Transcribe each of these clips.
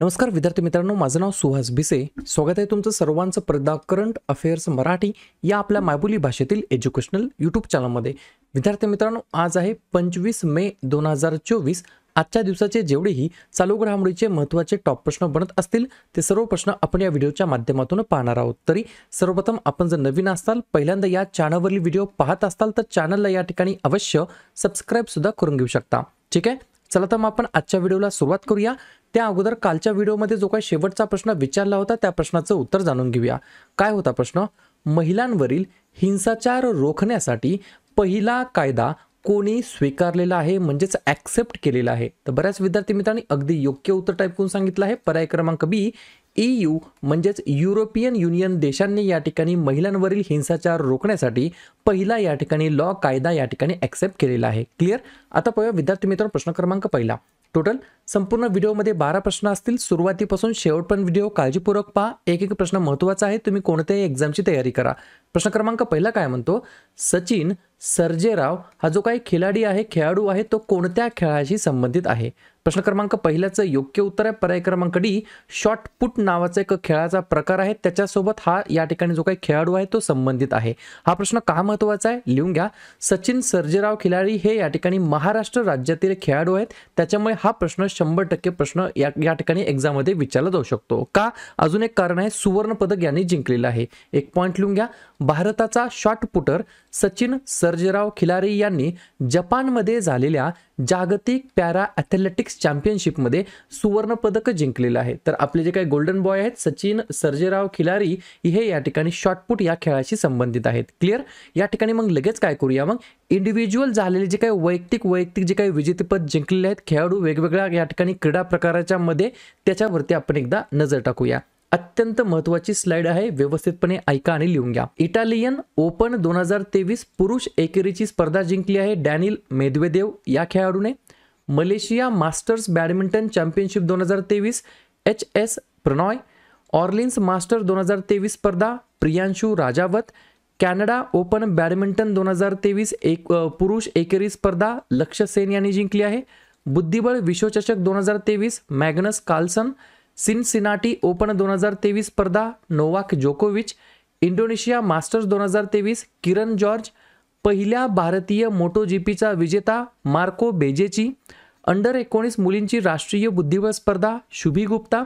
नमस्कार विद्यार्थी मित्रांनो, माझं नाव सुहास भिसे. स्वागत आहे तुमचं सर्वांचं प्रदा करंट अफेअर्स मराठी या आपल्या मायबोली भाषेतील एज्युकेशनल यूट्यूब चॅनलमध्ये. विद्यार्थी मित्रांनो, आज आहे 25 मे 2024. आजच्या दिवसाचे जेवढेही चालू घडामोडीचे महत्त्वाचे टॉप प्रश्न बनत असतील ते सर्व प्रश्न आपण या व्हिडिओच्या माध्यमातून पाहणार आहोत. तरी सर्वप्रथम आपण जर नवीन असाल, पहिल्यांदा या चॅनलवरील व्हिडिओ पाहत असाल तर चॅनलला या ठिकाणी अवश्य सबस्क्राईब सुद्धा करून घेऊ शकता. ठीक आहे, चला तर मग आपण आजच्या व्हिडिओला सुरुवात करूया. त्या अगोदर कालच्या व्हिडिओमध्ये जो काही शेवटचा प्रश्न विचारला होता त्या प्रश्नाचं उत्तर जाणून घेऊया. काय होता प्रश्न? महिलांवरील हिंसाचार रोखण्यासाठी पहिला कायदा कोणी स्वीकारलेला आहे, म्हणजेच ॲक्सेप्ट केलेला आहे? तर बऱ्याच विद्यार्थी मित्रांनी अगदी योग्य उत्तर टाईप करून सांगितलं आहे. पर्याय क्रमांक बी, EU म्हणजेच युरोपियन युनियन देशांनी या ठिकाणी महिलांवरील हिंसाचार रोखण्यासाठी पहिला या ठिकाणी लॉ कायदा या ठिकाणी ॲक्सेप्ट केलेला आहे. क्लिअर? आता पाहूया विद्यार्थी मित्रांनो प्रश्न क्रमांक पहिला. टोटल संपूर्ण व्हिडिओमध्ये 12 प्रश्न असतील. सुरुवातीपासून शेवटपर्यंत व्हिडिओ काळजीपूर्वक पहा. एक एक प्रश्न महत्त्वाचा आहे, तुम्ही कोणत्याही एक्झामची तयारी करा. प्रश्न क्रमांक पहिला काय म्हणतो? सचिन सर्जेराव हा जो काही खेळाडू आहे तो कोणत्या खेळाशी संबंधित आहे? प्रश्न क्रमांक पहिल्याचं योग्य उत्तर आहे पर्याय क्रमांक डी, शॉटपुट नावाचा एक खेळाचा प्रकार आहे, त्याच्यासोबत हा या ठिकाणी जो काही खेळाडू आहे तो संबंधित आहे. हा प्रश्न का महत्त्वाचा आहे लिहून घ्या. सचिन सर्जेराव खिलाडी हे या ठिकाणी महाराष्ट्र राज्यातील खेळाडू आहेत, त्याच्यामुळे हा प्रश्न 100% प्रश्न या ठिकाणी एक्झाममध्ये विचारला जाऊ शकतो. का? अजून एक कारण आहे, सुवर्ण पदक यांनी जिंकलेलं आहे. एक पॉइंट लिहून घ्या. भारताचा शॉटपुटर सचिन सर्जेराव खिलारी यांनी जपानमध्ये झालेल्या जागतिक पॅरा ॲथलेटिक्स चॅम्पियनशिपमध्ये सुवर्ण पदक जिंकलेलं आहे. तर आपले जे काही गोल्डन बॉय आहेत सचिन सर्जेराव खिलारी हे या ठिकाणी शॉटपुट या खेळाशी संबंधित आहेत. क्लिअर? या ठिकाणी मग लगेच काय करूया, मग इंडिव्हिज्युअल झालेले जे काही वैयक्तिक जे काही विजेतेपद जिंकलेले आहेत खेळाडू वेगवेगळ्या या ठिकाणी क्रीडा प्रकाराच्या मध्ये, त्याच्यावरती आपण एकदा नजर टाकूया. अत्यंत महत्त्वाची स्लाइड आहे, व्यवस्थितपणे ऐका आणि लिहून घ्या. इटालियन ओपन 2023 पुरुष एकेरीची स्पर्धा जिंकली आहे डॅनिल मेदवेदेव या खेळाडूने. Malaysia masters badminton championship 2023 HS Prannoy. Orleans master 2023 स्पर्धा Priyanshu Rajawat. Canada open badminton 2023 पुरुष एकेरी स्पर्धा लक्ष्य सेन यांनी जिंकली आहे. बुद्धिबळ विश्वचषक 2023 मॅग्नस कार्लसन. सिनसिनाटी ओपन 2023 स्पर्धा नोवाक जोकोविच. इंडोनेशिया मास्टर्स 2023 किरण जॉर्ज. पहिल्या भारतीय MotoGPचा विजेता मार्को बेजेची. अंडर-19 मुलींची राष्ट्रीय बुद्धिबळ स्पर्धा Shubhi Gupta.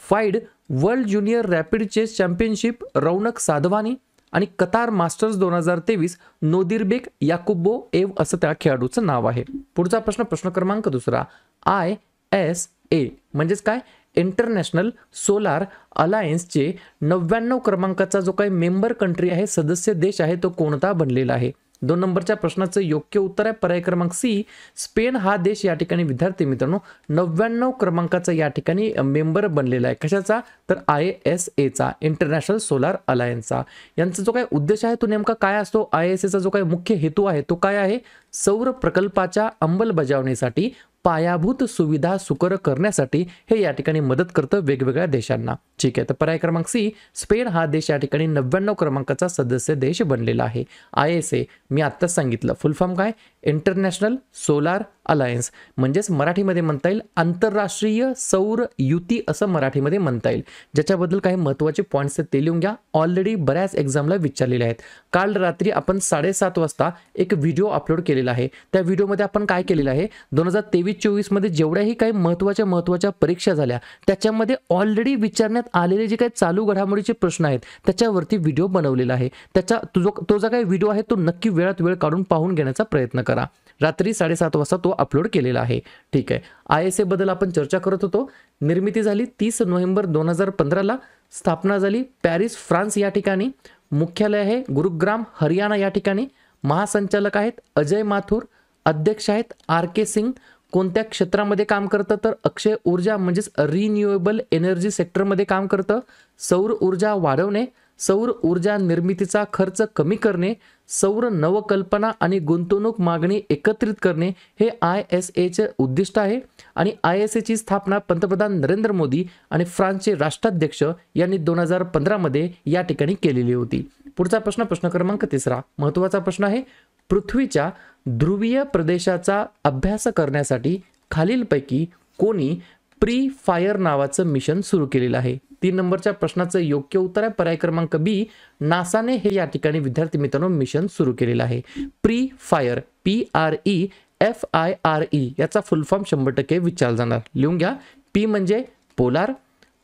FIDE world junior rapid chess championship Raunak Sadhwani. आणि कतार मास्टर्स 2023 नोदिरबेक याकुबो एव असं त्या खेळाडूचं नाव आहे. पुढचा प्रश्न, प्रश्न क्रमांक दुसरा. ISA म्हणजेच काय? इंटरनॅशनल सोलार अलायन्सचे 99 क्रमांकाचा जो काही मेंबर कंट्री आहे, सदस्य देश आहे, तो कोणता बनलेला आहे? 2 नंबरच्या प्रश्नाचं योग्य उत्तर आहे पर्याय क्रमांक सी, स्पेन हा देश या ठिकाणी विद्यार्थी मित्रांनो 99 क्रमांकाचा या ठिकाणी मेंबर बनलेला आहे. कशाचा? तर ISAचा, इंटरनॅशनल सोलार अलायन्सचा. यांचा जो काही उद्देश आहे तो नेमका काय असतो? ISAचा जो काही मुख्य हेतू आहे तो काय आहे? सौर प्रकल्पाच्या अंमलबजावणीसाठी पायाभूत सुविधा सुकर करण्यासाठी हे या ठिकाणी मदत करतं वेगवेगळ्या देशांना. ठीक आहे, तर पर्याय क्रमांक सी, स्पेन हा देश या ठिकाणी 99 क्रमांकाचा सदस्य देश बनलेला आहे. ISA मी आत्ताच सांगितलं, फुल फॉर्म काय? इंटरनॅशनल सोलार अलायन्स, म्हणजेच मराठीमध्ये म्हणता येईल आंतरराष्ट्रीय सौर युती असं मराठीमध्ये म्हणता येईल. ज्याच्याबद्दल काही महत्त्वाचे पॉईंट्स आहेत ते लिहून घ्या. ऑलरेडी बऱ्याच एक्झामला विचारलेले आहेत. काल रात्री आपण 7:30 वाजता एक व्हिडिओ अपलोड केलेला आहे. त्या व्हिडिओमध्ये आपण काय केलेलं आहे, 2023-24 मध्ये जेवढ्याही काही महत्त्वाच्या परीक्षा झाल्या त्याच्यामध्ये ऑलरेडी विचारण्यात आलेले जे काही चालू घडामोडीचे प्रश्न आहेत त्याच्यावरती व्हिडिओ बनवलेला आहे. तो जो काही व्हिडिओ आहे तो नक्की वेळात वेळ काढून पाहून घेण्याचा प्रयत्न करा. रात्री 7:30 वाजता तो अपलोड केलेला आहे. ठीक आहे, ISA बद्दल आपण चर्चा करत होतो. निर्मिती झाली 30 नोव्हेंबर 2015ला. स्थापना झाली पॅरिस फ्रान्स या ठिकाणी. मुख्यालय आहे गुरुग्राम हरियाणा या ठिकाणी. महासंचालक आहेत अजय माथुर. अध्यक्ष आहेत RK सिंग. कोणत्या क्षेत्रामध्ये काम करतं? तर अक्षय ऊर्जा म्हणजेच रिन्युएबल एनर्जी सेक्टरमध्ये काम करतं. सौर ऊर्जा वाढवणे, सौर ऊर्जा निर्मितीचा खर्च कमी करणे, सौर नवकल्पना आणि गुंतवणूक मागणी एकत्रित करणे हे ISAचे उद्दिष्ट आहे. आणि ISAची स्थापना पंतप्रधान नरेंद्र मोदी आणि फ्रान्सचे राष्ट्राध्यक्ष यांनी 2015 मध्ये या ठिकाणी केलेली होती. पुढचा प्रश्न, प्रश्न क्रमांक 3, महत्त्वाचा प्रश्न आहे. पृथ्वीच्या ध्रुवीय प्रदेशाचा अभ्यास करण्यासाठी खालीलपैकी कोणी प्री फायर नावाचं मिशन सुरू केलेलं आहे? 3 नंबरच्या प्रश्नाचं योग्य उत्तर आहे पर्याय क्रमांक बी, नासाने हे या ठिकाणी विद्यार्थी मित्रांनो मिशन सुरू केलेलं आहे. प्री फायर PREFIRE याचा फुल फॉर्म 100% विचारला जाणार. लिहून घ्या. P म्हणजे पोलार,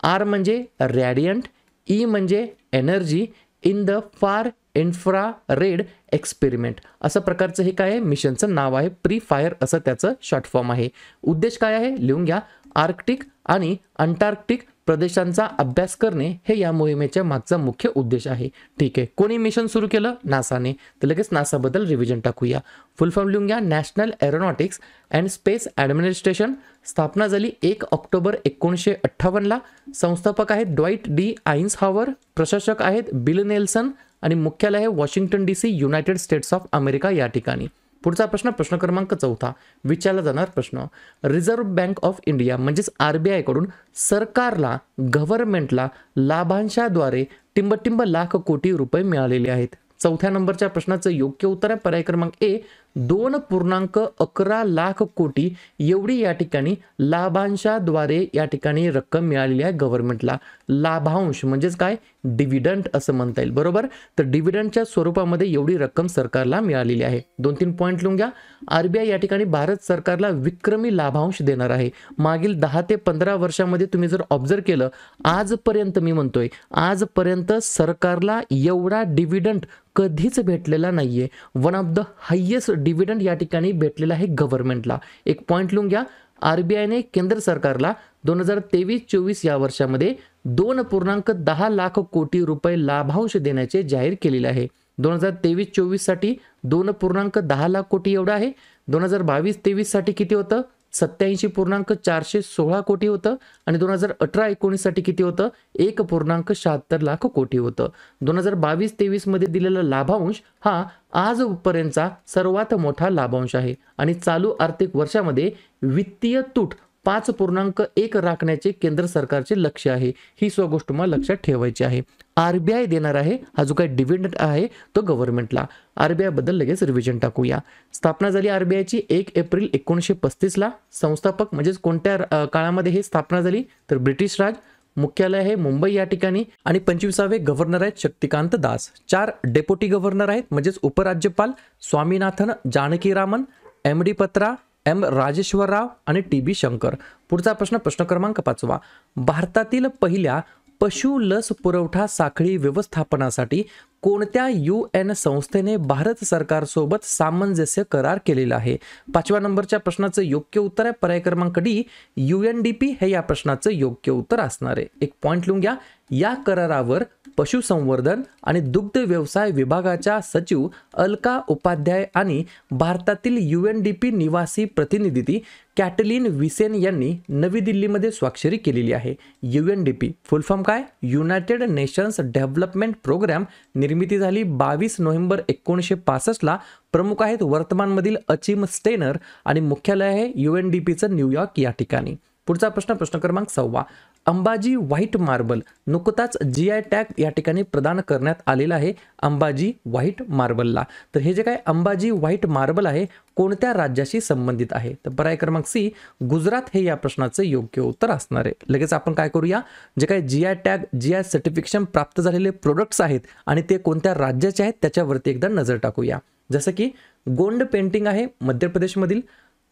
R म्हणजे रॅडियंट, E म्हणजे energy in the far infrared experiment. असं प्रकारचं हे काय आहे मिशनचं नाव आहे. प्री फायर असं त्याचं शॉर्ट फॉर्म आहे. उद्देश काय आहे लिहून घ्या. आर्क्टिक आणि अंटार्क्टिक प्रदेशांचा अभ्यास करणे हे या मोहिमेच्या मागचा मुख्य उद्देश आहे. ठीक आहे. कोणी मिशन सुरू केलं? नासाने. तर लगेच नासाबद्दल रिव्हिजन टाकूया. फुल फॉर्म लिहून घ्या. National aeronautics and space administration. स्थापना झाली 1 ऑक्टोबर 1958 ला. संस्थापक आहेत ड्वाइट डी आइन्सहॉवर. प्रशासक आहेत बिल नेल्सन आणि मुख्यालय आहे Washington DC, United states of America या ठिकाणी. पुढचा प्रश्न, प्रश्न क्रमांक 4 विचारला जाणार प्रश्न. रिझर्व्ह बँक ऑफ इंडिया म्हणजेच RBI कडून सरकारला, गव्हर्नमेंटला लाभांशाद्वारे टिंबटिंब लाख कोटी रुपये मिळालेले आहेत. 4थ्या नंबरच्या प्रश्नाचं योग्य उत्तर आहे पर्याय क्रमांक ए, 2.11 लाख कोटी एवढी या ठिकाणी लाभांशाद्वारे या ठिकाणी रक्कम मिळालेली आहे गव्हर्नमेंटला. लाभांश म्हणजेच काय? डिव्हिडंड असं म्हणता येईल. बरोबर. तर डिव्हिडंडच्या स्वरूपामध्ये एवढी रक्कम सरकारला मिळालेली आहे. 2-3 पॉईंट लिहून घ्या. RBI या ठिकाणी भारत सरकारला विक्रमी लाभांश देणार आहे. मागील 10 ते 15 वर्षामध्ये तुम्ही जर ऑब्झर्व केलं, आजपर्यंत मी म्हणतोय आजपर्यंत सरकारला एवढा डिव्हिडंड कधीच भेटलेला नाहीये. One of the highest dividend या ठिकाणी भेटलेला आहे गव्हर्नमेंटला. एक पॉईंट लिहून घ्या. RBIने केंद्र सरकारला 2023-24 या वर्षामध्ये 2.10 लाख कोटी रुपये लाभांश देण्याचे जाहीर केलेले आहे. 2023-24 साठी 2.10 लाख कोटी एवढं आहे. 2022-23 साठी किती होतं? 87.416 कोटी होतं. आणि 2018-19 साठी किती होतं? 1.76 लाख कोटी होतं. 2022-23 मध्ये दिलेला लाभांश हा आजपर्यंतचा सर्वात मोठा लाभांश आहे. आणि चालू आर्थिक वर्षामध्ये वित्तीय तूट 5.1 राखण्याचे केंद्र सरकारचे लक्ष्य आहे. ही गोष्ट तुम्हाला लक्षात ठेवायची आहे. RBI देणार आहे हा जो काही डिव्हिडंड आहे तो गव्हर्नमेंटला. RBI बद्दल लगेच रिव्हिजन टाकूया. स्थापना झाली RBIची 1 एप्रिल 1935 ला. संस्थापक म्हणजेच कोणत्या काळामध्ये हे स्थापना झाली? तर ब्रिटिश राज. मुख्यालय आहे मुंबई या ठिकाणी. आणि 25वे गव्हर्नर आहेत शक्तिकांत दास. 4 डेप्युटी गव्हर्नर आहेत म्हणजेच उपराज्यपाल स्वामीनाथन जानकीरामन, MD पत्रा, M राजेश्वर राव आणि TB शंकर. पुढचा प्रश्न, प्रश्न क्रमांक 5 भारतातील पहिल्या पशु लस पुरवठा साखळी व्यवस्थापनासाठी कोणत्या UN संस्थेने भारत सरकारसोबत सामंजस्य करार केलेला आहे? 5व्या नंबरच्या प्रश्नाचं योग्य उत्तर आहे पर्याय क्रमांक डी, UNDP हे या प्रश्नाचं योग्य उत्तर असणार आहे. एक पॉइंट लिहून घ्या. या करारावर पशुसंवर्धन आणि दुग्ध व्यवसाय विभागाच्या सचिव अलका उपाध्याय आणि भारतातील UNDP निवासी प्रतिनिधी कॅटलीन विसेन यांनी नवी दिल्लीमध्ये स्वाक्षरी केलेली आहे. UNDP फुल फॉर्म काय? United nations development programme. निर्मिती झाली 22 नोव्हेंबर 1965 ला. प्रमुख आहेत वर्तमानमधील अचिम स्टेनर आणि मुख्यालय आहे UNDPचं न्यूयॉर्क या ठिकाणी. पुढचा प्रश्न, प्रश्न क्रमांक 6 अंबाजी व्हाईट मार्बल नुकताच GI टॅग या ठिकाणी प्रदान करण्यात आलेला आहे अंबाजी व्हाईट मार्बलला. तर हे जे काय अंबाजी व्हाईट मार्बल आहे कोणत्या राज्याशी संबंधित आहे? तर पर्याय क्रमांक सी, गुजरात हे या प्रश्नाचं योग्य उत्तर असणार आहे. लगेच आपण काय करूया, जे काय GI टॅग GI सर्टिफिकेशन प्राप्त झालेले प्रोडक्ट्स आहेत आणि ते कोणत्या राज्याचे आहेत त्याच्यावरती एकदा नजर टाकूया. जसं की गोंड पेंटिंग आहे मध्य प्रदेशमधील,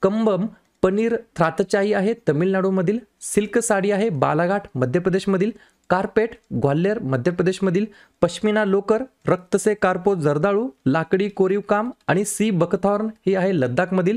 कंबम पनीर थ्रातचाई आहे तमिळनाडूमधील, सिल्क साडी आहे बालाघाट मध्य प्रदेशमधील, कार्पेट ग्वाल्हेर मध्य प्रदेशमधील, पश्मिना लोकर, रक्तसे कार्पो जर्दाळू, लाकडी कोरीव काम आणि सी बकथॉर्न ही आहे लद्दाखमधील,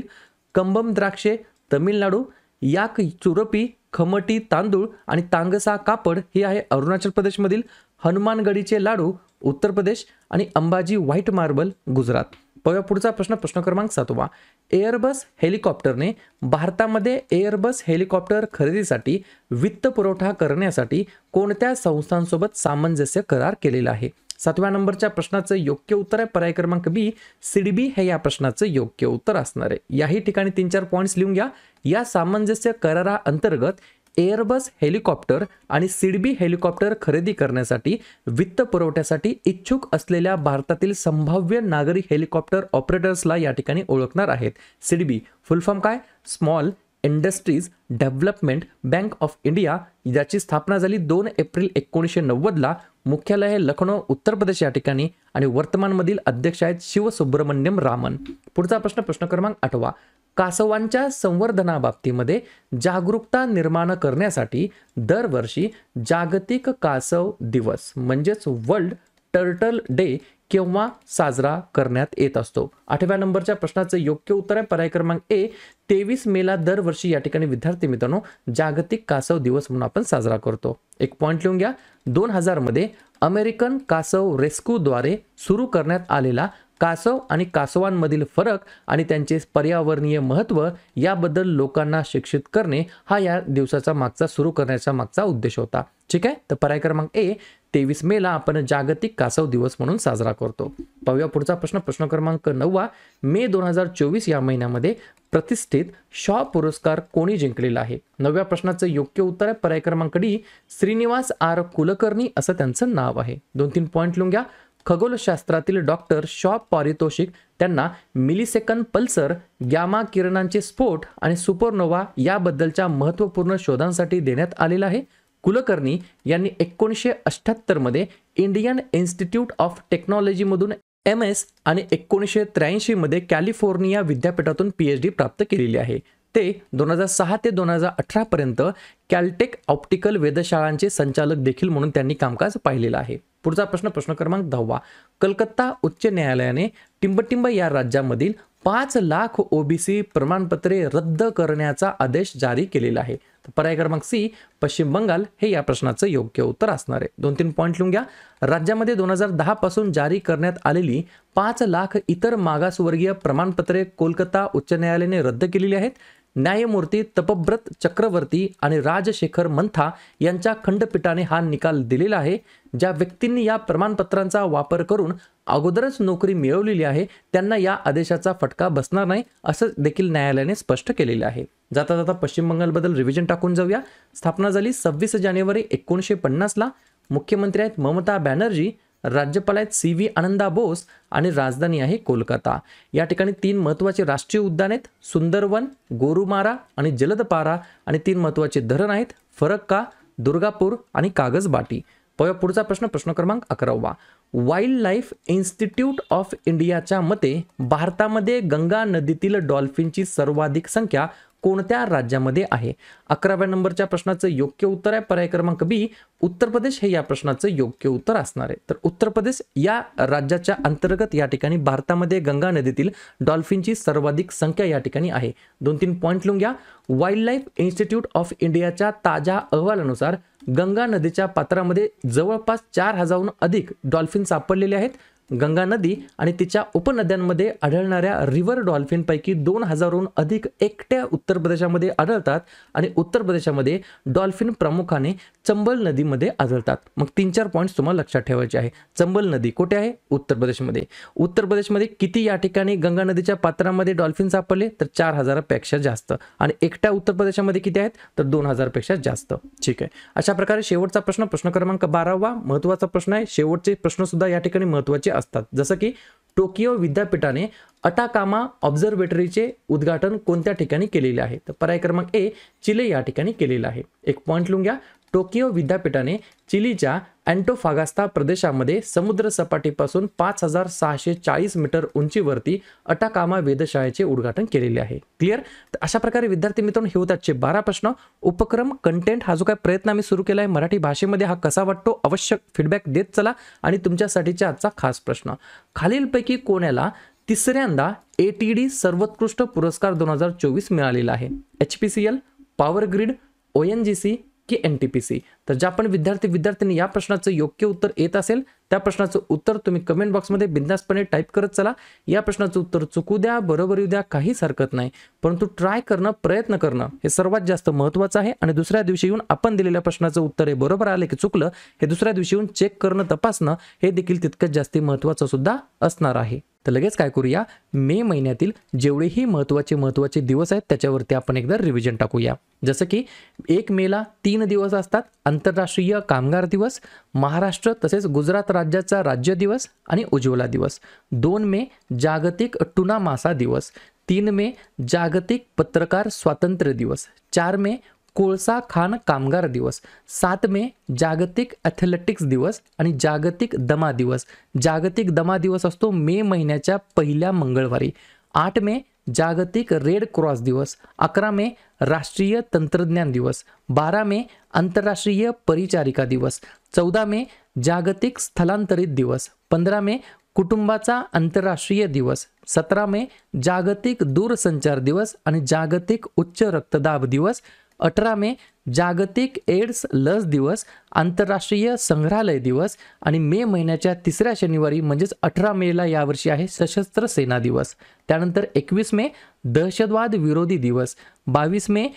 कंबम द्राक्षे तमिळनाडू, याक चुरपी खमटी तांदूळ आणि तांगसा कापड ही आहे अरुणाचल प्रदेशमधील, हनुमानगडीचे लाडू उत्तर प्रदेश आणि अंबाजी व्हाईट मार्बल गुजरात. पुढचा प्रश्न, प्रश्न क्रमांक 7 एअरबस हेलिकॉप्टरने भारतामध्ये एअरबस हेलिकॉप्टर खरेदीसाठी वित्त पुरवठा करण्यासाठी कोणत्या संस्थांसोबत सामंजस्य करार केलेला आहे? 7व्या नंबरच्या प्रश्नाचं योग्य उत्तर आहे पर्याय क्रमांक बी, सिडबी हे या प्रश्नाचं योग्य उत्तर असणार आहे. याही ठिकाणी 3-4 पॉईंट्स लिहून घ्या. या सामंजस्य करारा अंतर्गत एअरबस हेलिकॉप्टर आणि सिडबी हेलिकॉप्टर खरेदी करण्यासाठी वित्त पुरवठ्यासाठी इच्छुक असलेल्या भारतातील संभाव्य नागरी हेलिकॉप्टर ऑपरेटर्सला या ठिकाणी ओळखणार आहेत. सिडबी फुल फॉर्म काय? Small industries development bank of India याची स्थापना झाली 2 एप्रिल 1990ला. मुख्यालय आहे लखनौ उत्तर प्रदेश या ठिकाणी आणि वर्तमानमधील अध्यक्ष आहेत शिवसुब्रमण्यम रामन. पुढचा प्रश्न, प्रश्न क्रमांक 8. कासवांच्या संवर्धनाबाबतीमध्ये जागरूकता निर्माण करण्यासाठी दरवर्षी जागतिक कासव दिवस म्हणजेच वर्ल्ड टर्टल डे केव्हा साजरा करण्यात येत असतो? 8व्या नंबरच्या प्रश्नाचं योग्य उत्तर आहे पर्याय क्रमांक ए, 23 मेला दरवर्षी या ठिकाणी विद्यार्थी मित्रांनो जागतिक कासव दिवस म्हणून आपण साजरा करतो. एक पॉइंट लिहून घ्या. 2000 मध्ये अमेरिकन कासव रेस्क्यूद्वारे सुरू करण्यात आलेला कासव आणि कासवांमधील फरक आणि त्यांचे पर्यावरणीय महत्त्व याबद्दल लोकांना शिक्षित करणे हा या दिवसाचा मागचा सुरू करण्याचा मागचा उद्देश होता. ठीक आहे, तर पर्याय क्रमांक ए, 23 मेला आपण जागतिक कासव दिवस म्हणून साजरा करतो. पाहूया पुढचा प्रश्न, प्रश्न क्रमांक 9. मे 2024 या महिन्यामध्ये प्रतिष्ठित शॉ पुरस्कार कोणी जिंकलेला आहे? 9व्या प्रश्नाचं योग्य उत्तर आहे पर्याय क्रमांक डी, श्रीनिवास आर कुलकर्णी असं त्यांचं नाव आहे. 2-3 पॉइंट लिहून घ्या. खगोलशास्त्रातील डॉक्टर शॉ पारितोषिक त्यांना मिलीसेकंद पल्सर, गॅमा किरणांचे स्फोट आणि सुपरनोवा याबद्दलच्या महत्त्वपूर्ण शोधांसाठी देण्यात आलेलं आहे. कुलकर्णी यांनी 1978 मध्ये इंडियन इन्स्टिट्यूट ऑफ टेक्नॉलॉजीमधून MS आणि 1983 मध्ये कॅलिफोर्निया विद्यापीठातून PhD प्राप्त केलेली आहे. ते 2006 ते 2018 पर्यंत कॅल्टेक ऑप्टिकल वेधशाळांचे संचालक देखील म्हणून त्यांनी कामकाज पाहिलेलं आहे. पुढचा प्रश्न, प्रश्न क्रमांक 10. कलकत्ता उच्च न्यायालयाने टिंबटिंब या राज्यामधील 5 लाख OBC प्रमाणपत्रे रद्द करण्याचा आदेश जारी केलेला आहे. पर्याय क्रमांक सी, पश्चिम बंगाल हे या प्रश्नाचं योग्य उत्तर असणार आहे. 2-3 पॉइंट लिहून घ्या. राज्यामध्ये 2010 पासून जारी करण्यात आलेली 5 लाख इतर मागासवर्गीय प्रमाणपत्रे कोलकाता उच्च न्यायालयाने रद्द केलेली आहेत. न्यायमूर्ती तपब्रत चक्रवर्ती आणि राजशेखर मंथा यांच्या खंडपीठाने हा निकाल दिलेला आहे. ज्या व्यक्तींनी या प्रमाणपत्रांचा वापर करून अगोदरच नोकरी मिळवलेली आहे त्यांना या आदेशाचा फटका बसणार नाही असं देखील न्यायालयाने स्पष्ट केलेलं आहे. जाता जाता पश्चिम बंगालबद्दल रिव्हिजन टाकून जाऊया. स्थापना झाली 26 जानेवारी 1950ला. मुख्यमंत्री आहेत ममता बॅनर्जी, राज्यपाल आहेत CV आनंदा बोस आणि राजधानी आहे कोलकाता. या ठिकाणी 3 महत्त्वाचे राष्ट्रीय उद्यान आहेत, सुंदरवन, गोरुमारा आणि जलदपारा आणि 3 महत्त्वाचे धरण आहेत, फरक्का, दुर्गापूर आणि कागजबाटी. पुढचा प्रश्न, प्रश्न क्रमांक 11. वाईल्ड लाईफ इन्स्टिट्यूट ऑफ इंडियाच्या मते भारतामध्ये गंगा नदीतील डॉल्फिनची सर्वाधिक संख्या कोणत्या राज्यामध्ये आहे? 11व्या नंबरच्या प्रश्नाचं योग्य उत्तर आहे पर्याय क्रमांक बी, उत्तर प्रदेश हे या प्रश्नाचं योग्य उत्तर असणार आहे. तर उत्तर प्रदेश या राज्याच्या अंतर्गत या ठिकाणी भारतामध्ये गंगा नदीतील डॉल्फिनची सर्वाधिक संख्या या ठिकाणी आहे. 2-3 पॉइंट लिहून घ्या. वाईल्ड लाईफ इन्स्टिट्यूट ऑफ इंडियाच्या ताज्या अहवालानुसार गंगा नदीच्या पात्रामध्ये जवळपास 4000हून अधिक डॉल्फिन सापडलेले आहेत. गंगा नदी आणि तिच्या उपनद्यांमध्ये आढळणाऱ्या रिव्हर डॉल्फिनपैकी 2000हून अधिक एकट्या उत्तर प्रदेशामध्ये आढळतात आणि उत्तर प्रदेशामध्ये डॉल्फिन प्रामुख्याने चंबल नदीमध्ये आढळतात. मग 3-4 पॉईंट्स तुम्हाला लक्षात ठेवायचे आहे. चंबल नदी कुठे आहे? उत्तर प्रदेशमध्ये. उत्तर प्रदेशमध्ये किती या ठिकाणी गंगा नदीच्या पात्रामध्ये डॉल्फिन सापडले? तर 4000पेक्षा जास्त. आणि एकट्या उत्तर प्रदेशामध्ये किती आहेत? तर 2000पेक्षा जास्त. ठीक आहे. अशा प्रकारे शेवटचा प्रश्न, प्रश्न क्रमांक 12वा महत्त्वाचा प्रश्न आहे. शेवटचे प्रश्न सुद्धा या ठिकाणी महत्त्वाचे असतात. जसं की टोकियो विद्यापीठाने अटाकामा ऑब्झर्वेटरीचे उद्घाटन कोणत्या ठिकाणी केलेले आहे? तर पर्याय क्रमांक ए, चिले या ठिकाणी केलेला आहे. एक पॉइंट लिहून घ्या. टोकियो विद्यापीठाने चिलीच्या अँटोफागास्ता प्रदेशामध्ये समुद्र सपाटीपासून 5640 मीटर उंचीवरती अटाकामा वेधशाळेचे उद्घाटन केलेले आहे. क्लिअर? तर अशा प्रकारे विद्यार्थी मित्रांनो हे होतात 12 प्रश्न. उपक्रम कंटेंट हा जो काय प्रयत्न आम्ही सुरू केला आहे मराठी भाषेमध्ये, हा कसा वाटतो अवश्य फीडबॅक देत चला. आणि तुमच्यासाठीचा आजचा खास प्रश्न, खालीलपैकी कोणाला तिसऱ्यांदा ATD सर्वोत्कृष्ट पुरस्कार 2024 मिळालेला आहे? HPCL, पॉवर ग्रिड, ONGC की NTPC? तर ज्या पण विद्यार्थ्यांनी या प्रश्नाचं योग्य उत्तर येत असेल त्या प्रश्नाचं उत्तर तुम्ही कमेंट बॉक्समध्ये बिंदासपणे टाईप करत चला. या प्रश्नाचं उत्तर चुकू द्या, बरोबर येऊ द्या, काहीच हरकत नाही, परंतु ट्राय करणं, प्रयत्न करणं हे सर्वात जास्त महत्त्वाचं आहे. आणि दुसऱ्या दिवशी येऊन आपण दिलेल्या प्रश्नाचं उत्तर हे बरोबर आले की चुकलं हे दुसऱ्या दिवशी येऊन चेक करणं, तपासणं हे देखील तितकंच जास्त महत्त्वाचं सुद्धा असणार आहे. तर लगेच काय करूया, मे महिन्यातील जेवढेही महत्त्वाचे दिवस आहेत त्याच्यावरती आपण एकदा रिव्हिजन टाकूया. जसं की 1 मेला 3 दिवस असतात, आंतरराष्ट्रीय कामगार दिवस, महाराष्ट्र तसेच गुजरात राज्याचा राज्य दिवस आणि उज्ज्वला दिवस. 2 मे जागतिक टुना मासा दिवस. 3 मे जागतिक पत्रकार स्वातंत्र्य दिवस, 4 मे कोळसा खाण कामगार दिवस, 7 मे जागतिक ॲथलेटिक्स दिवस आणि जागतिक दमा दिवस. जागतिक दमा दिवस असतो मे महिन्याच्या पहिल्या मंगळवारी. 8 मे जागतिक रेड क्रॉस दिवस, 11 मे राष्ट्रीय तंत्रज्ञान दिवस, 12 मे आंतरराष्ट्रीय परिचारिका दिवस, 14 मे जागतिक स्थलांतरित दिवस, 15 मे कुटुंबाचा आंतरराष्ट्रीय दिवस, 17 मे जागतिक दूरसंचार दिवस आणि जागतिक उच्च रक्तदाब दिवस, 18 मे जागतिक एड्स लस दिवस, आंतरराष्ट्रीय संग्रहालय दिवस आणि मे महिन्याच्या 3ऱ्या शनिवारी म्हणजेच 18 मेला यावर्षी आहे सशस्त्र सेना दिवस. त्यानंतर 21 मे दहशतवाद विरोधी दिवस, 22 मे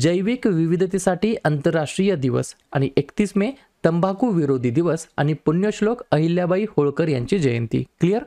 जैविक विविधतेसाठी आंतरराष्ट्रीय दिवस आणि 31 मे तंबाखू विरोधी दिवस आणि पुण्यश्लोक अहिल्याबाई होळकर यांची जयंती. क्लिअर?